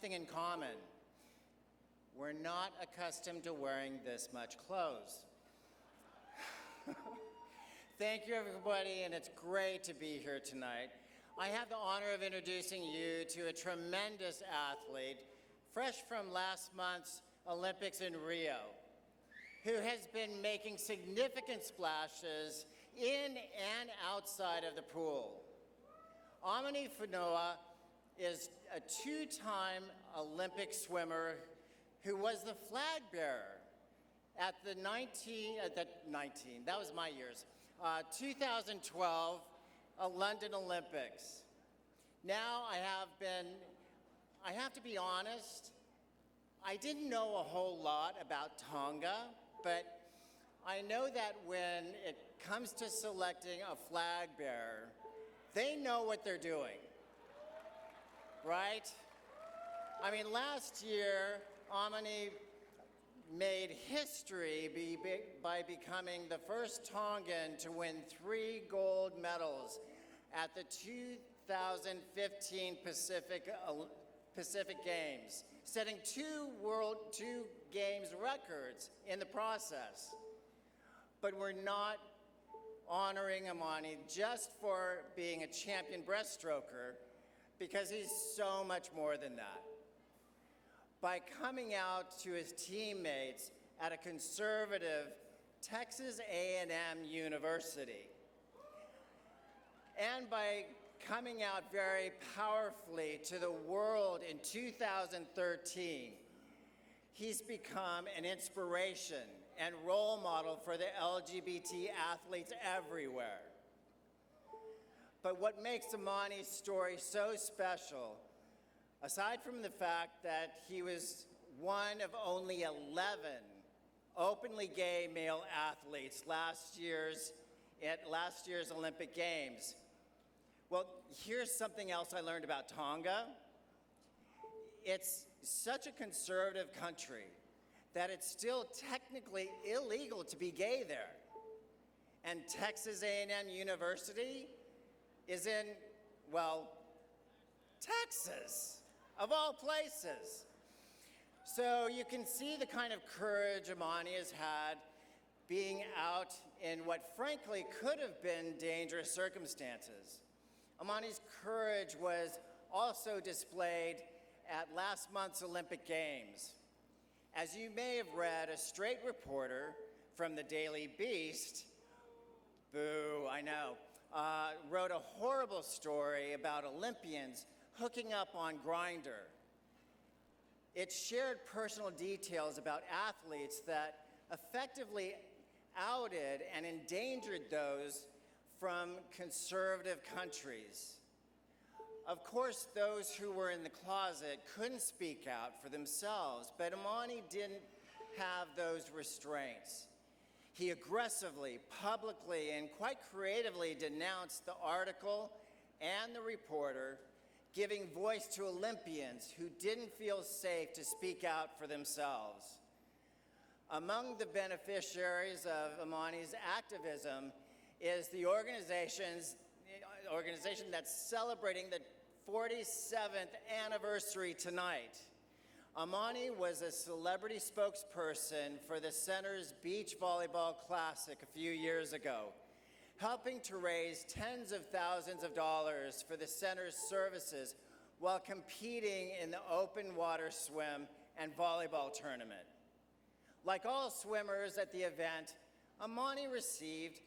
something in common. We're not accustomed to wearing this much clothes. Thank you, everybody, and it's great to be here tonight. I have the honor of introducing you to a tremendous athlete, fresh from last month's Olympics in Rio, who has been making significant splashes in and outside of the pool. Amini Fonua is a two-time Olympic swimmer who was the flag bearer at the 2012 London Olympics. Now I have to be honest, I didn't know a whole lot about Tonga, but I know that when it comes to selecting a flag bearer, they know what they're doing, right? I mean, last year, Amini made history by becoming the first Tongan to win 3 gold medals at the 2015 Pacific Games, setting 2 Games records in the process. But we're not honoring Amini just for being a champion breaststroker, because he's so much more than that. By coming out to his teammates at a conservative Texas A&M university, and by coming out very powerfully to the world in 2013, he's become an inspiration and role model for the LGBT athletes everywhere. But what makes Amini's story so special, aside from the fact that he was one of only 11 openly gay male athletes at last year's Olympic Games, well, here's something else I learned about Tonga. It's such a conservative country that it's still technically illegal to be gay there. And Texas A&M University is in, well, Texas, of all places. So you can see the kind of courage Amini has had being out in what frankly could have been dangerous circumstances. Amini's courage was also displayed at last month's Olympic Games. As you may have read, a straight reporter from the Daily Beast, boo, I know, wrote a horrible story about Olympians hooking up on Grindr. It shared personal details about athletes that effectively outed and endangered those from conservative countries. Of course, those who were in the closet couldn't speak out for themselves, but Amini didn't have those restraints. He aggressively, publicly, and quite creatively denounced the article and the reporter, giving voice to Olympians who didn't feel safe to speak out for themselves. Among the beneficiaries of Amini's activism is the organization that's celebrating the 47th anniversary tonight. Amini was a celebrity spokesperson for the center's Beach Volleyball Classic a few years ago, helping to raise tens of thousands of dollars for the center's services while competing in the open water swim and volleyball tournament. Like all swimmers at the event, Amini received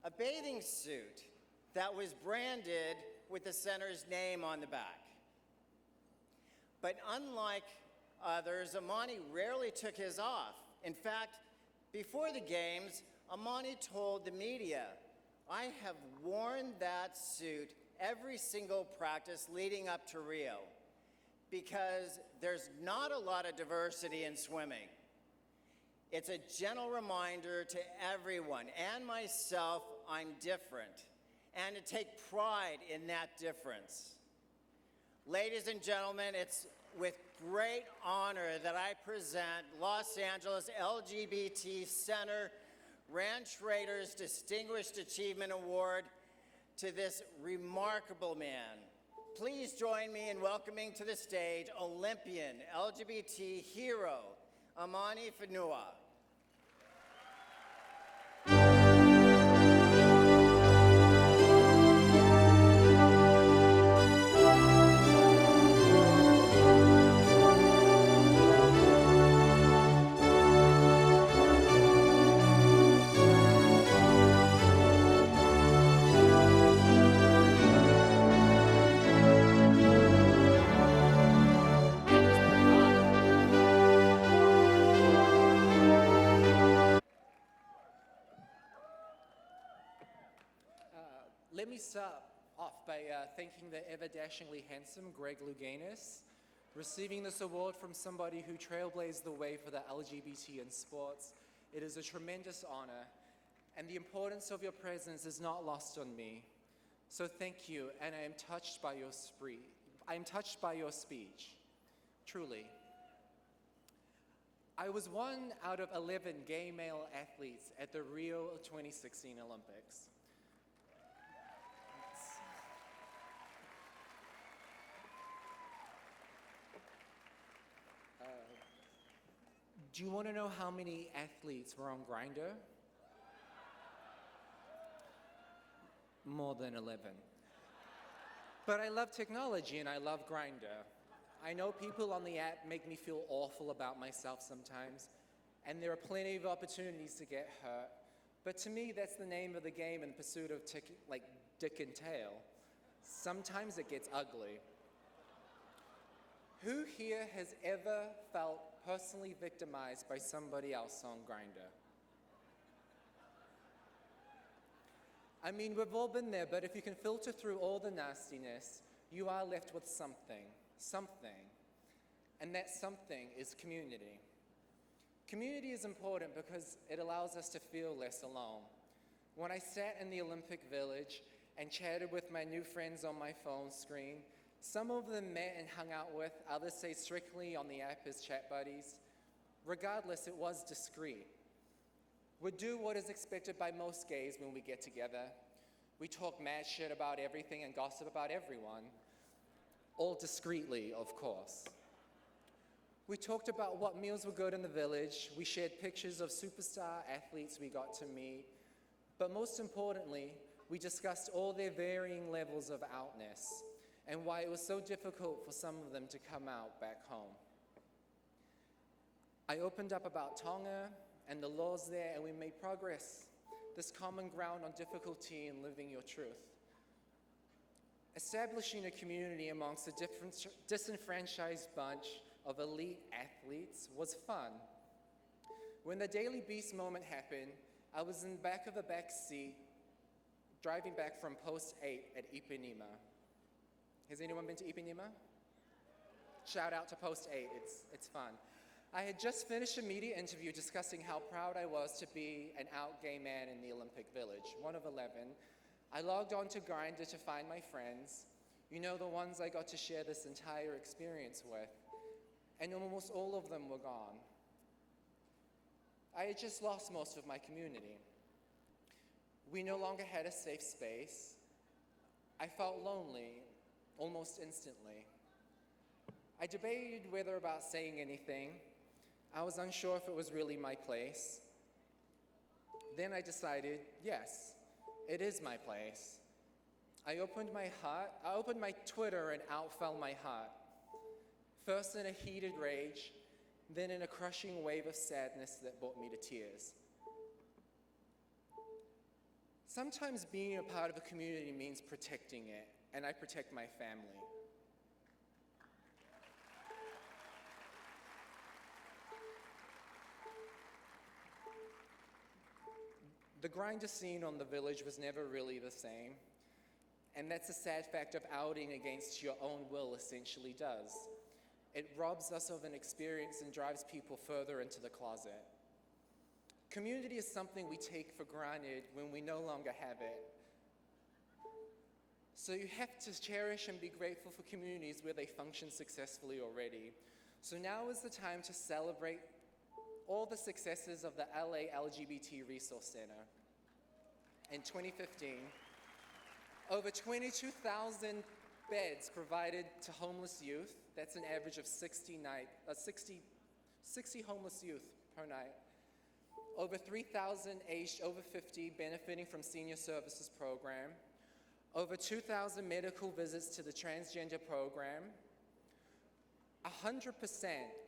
a bathing suit that was branded with the center's name on the back. But unlike others, Amini rarely took his off. In fact, before the games, Amini told the media, "I have worn that suit every single practice leading up to Rio because there's not a lot of diversity in swimming. It's a gentle reminder to everyone and myself I'm different, and to take pride in that difference." Ladies and gentlemen, it's with great honor that I present Los Angeles LGBT Center Ranch Raiders Distinguished Achievement Award to this remarkable man. please join me in welcoming to the stage Olympian LGBT hero, Amini Fonua. Let me start off by thanking the ever-dashingly handsome Greg Louganis, receiving this award from somebody who trailblazed the way for the LGBT in sports. It is a tremendous honor, and the importance of your presence is not lost on me. So thank you, and I am touched by your speech, truly. I was one out of 11 gay male athletes at the Rio 2016 Olympics. Do you want to know how many athletes were on Grindr? More than 11. But I love technology and I love Grindr. I know people on the app make me feel awful about myself sometimes, and there are plenty of opportunities to get hurt. But to me, that's the name of the game in pursuit of dick and tail. Sometimes it gets ugly. Who here has ever felt personally victimized by somebody else on Grindr? I mean, we've all been there, but if you can filter through all the nastiness, you are left with something. And that something is community. Community is important because it allows us to feel less alone. When I sat in the Olympic Village and chatted with my new friends on my phone screen, some of them met and hung out with, others stayed strictly on the app as chat buddies. Regardless, it was discreet. We do what is expected by most gays when we get together. We talk mad shit about everything and gossip about everyone. All discreetly, of course. We talked about what meals were good in the village. We shared pictures of superstar athletes we got to meet. But most importantly, we discussed all their varying levels of outness and why it was so difficult for some of them to come out back home. I opened up about Tonga and the laws there, and we made progress, this common ground on difficulty in living your truth. Establishing a community amongst a disenfranchised bunch of elite athletes was fun. When the Daily Beast moment happened, I was in the back of the back seat, driving back from Post 8 at Ipanema. Has anyone been to Ipanema? Shout out to Post 8, it's fun. I had just finished a media interview discussing how proud I was to be an out gay man in the Olympic Village, one of 11. I logged on to Grindr to find my friends, you know, the ones I got to share this entire experience with, and almost all of them were gone. I had just lost most of my community. We no longer had a safe space. I felt lonely almost instantly. I debated whether about saying anything. I was unsure if it was really my place. Then I decided, yes, it is my place. I opened my Twitter and out fell my heart. First in a heated rage, then in a crushing wave of sadness that brought me to tears. Sometimes being a part of a community means protecting it, and I protect my family. The Grindr scene on the Village was never really the same, and that's a sad fact of outing against your own will essentially does. It robs us of an experience and drives people further into the closet. Community is something we take for granted when we no longer have it. So you have to cherish and be grateful for communities where they function successfully already. So now is the time to celebrate all the successes of the LA LGBT Resource Center. In 2015, over 22,000 Beds provided to homeless youth. That's an average of 60 homeless youth per night. Over 3,000 aged over 50 benefiting from senior services program. Over 2,000 medical visits to the transgender program. 100%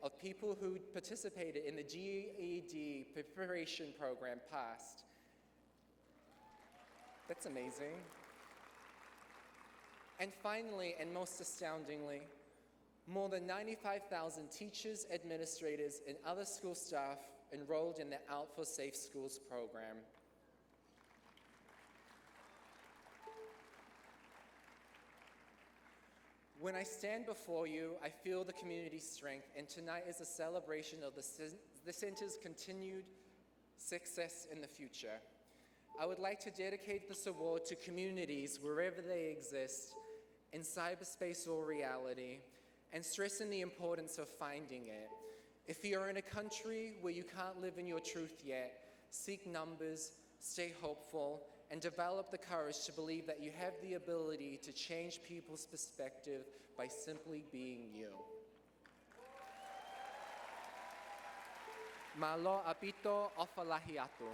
of people who participated in the GED preparation program passed. That's amazing. And finally, and most astoundingly, more than 95,000 teachers, administrators, and other school staff enrolled in the Out for Safe Schools program. When I stand before you, I feel the community's strength, and tonight is a celebration of the center's continued success in the future. I would like to dedicate this award to communities wherever they exist, in cyberspace or reality, and stressing the importance of finding it. If you're in a country where you can't live in your truth yet, seek numbers, stay hopeful, and develop the courage to believe that you have the ability to change people's perspective by simply being you. Malo apito o falahiato.